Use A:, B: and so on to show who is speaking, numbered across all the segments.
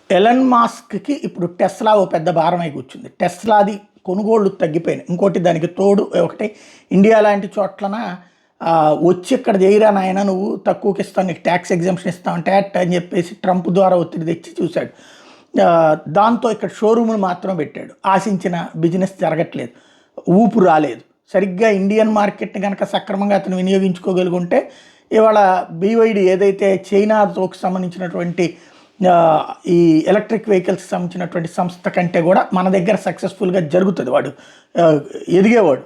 A: Elon మాస్క్కి ఇప్పుడు Tesla ఓ పెద్ద భారమై కూర్చుంది. టెస్లాది కొనుగోళ్లు తగ్గిపోయినాయి. ఇంకోటి దానికి తోడు ఒకటి ఇండియా లాంటి చోట్లన వచ్చి ఇక్కడ చేయరా నాయన నువ్వు తక్కువకి ఇస్తాను, నీకు ట్యాక్స్ ఎగ్జామ్షన్ ఇస్తామంటే అని చెప్పేసి ట్రంప్ ద్వారా ఒత్తిడి తెచ్చి చూశాడు. దాంతో ఇక్కడ షోరూములు మాత్రమే పెట్టాడు. ఆశించిన బిజినెస్ జరగట్లేదు, ఊపు రాలేదు. సరిగ్గా ఇండియన్ మార్కెట్ని కనుక సక్రమంగా అతను వినియోగించుకోగలుగుంటే ఇవాళ BYD ఏదైతే చైనాతోకి సంబంధించినటువంటి ఈ ఎలక్ట్రిక్ వెహికల్స్కి సంబంధించినటువంటి సంస్థ కంటే కూడా మన దగ్గర సక్సెస్ఫుల్గా జరుగుతుంది. వాడు ఎదిగేవాడు.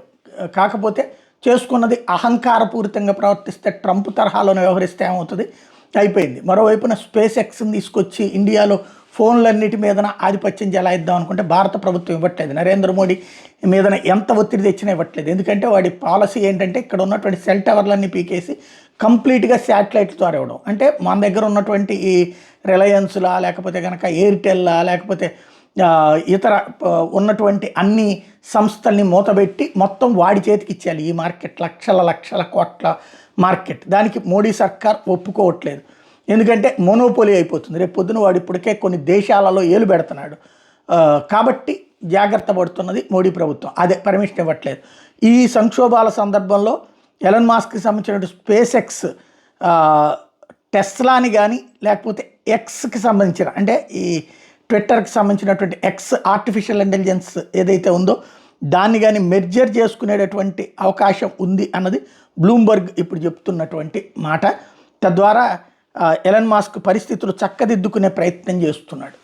A: కాకపోతే చేసుకున్నది అహంకారపూరితంగా ప్రవర్తిస్తే, ట్రంప్ తరహాలోనే వ్యవహరిస్తే ఏమవుతుంది, అయిపోయింది. మరోవైపున స్పేస్ ఎక్స్ని తీసుకొచ్చి ఇండియాలో ఫోన్లన్నిటి మీదన ఆధిపత్యం చెలాయిద్దాం అనుకుంటే భారత ప్రభుత్వం ఇవ్వట్లేదు. నరేంద్ర మోడీ మీదన ఎంత ఒత్తిడి తెచ్చినా ఇవ్వట్లేదు. ఎందుకంటే వాడి పాలసీ ఏంటంటే ఇక్కడ ఉన్నటువంటి సెల్ టవర్లన్నీ పీకేసి కంప్లీట్గా శాటిలైట్ ద్వారా ఇవ్వడం. అంటే మన దగ్గర ఉన్నటువంటి ఈ రిలయన్స్లా, లేకపోతే కనుక ఎయిర్టెల్లా, లేకపోతే ఇతర ఉన్నటువంటి అన్ని సంస్థల్ని మూతబెట్టి మొత్తం వాడి చేతికి ఇచ్చేయాలి. ఈ మార్కెట్ లక్షల కోట్ల మార్కెట్. దానికి మోడీ సర్కార్ ఒప్పుకోవట్లేదు. ఎందుకంటే మోనోపోలీ అయిపోతుంది. రేపు పొద్దున వాడు ఇప్పటికే కొన్ని దేశాలలో ఏలు పెడుతున్నాడు. కాబట్టి జాగ్రత్త పడుతున్నది మోడీ ప్రభుత్వం. అదే పర్మిషన్ ఇవ్వట్లేదు. ఈ సంక్షోభాల సందర్భంలో ఎలన్ మాస్క్కి సంబంధించినటువంటి స్పేస్ ఎక్స్ టెస్లాని కానీ, లేకపోతే ఎక్స్కి సంబంధించిన అంటే ఈ ట్విట్టర్కి సంబంధించినటువంటి ఎక్స్ ఆర్టిఫిషియల్ ఇంటెలిజెన్స్ ఏదైతే ఉందో దాన్ని కానీ మెర్జర్ చేసుకునేటటువంటి అవకాశం ఉంది అన్నది బ్లూంబర్గ్ ఇప్పుడు చెప్తున్నటువంటి మాట. తద్వారా ఎలన్ మాస్క్ పరిస్థితులు చక్కదిద్దుకునే ప్రయత్నం చేస్తున్నాడు.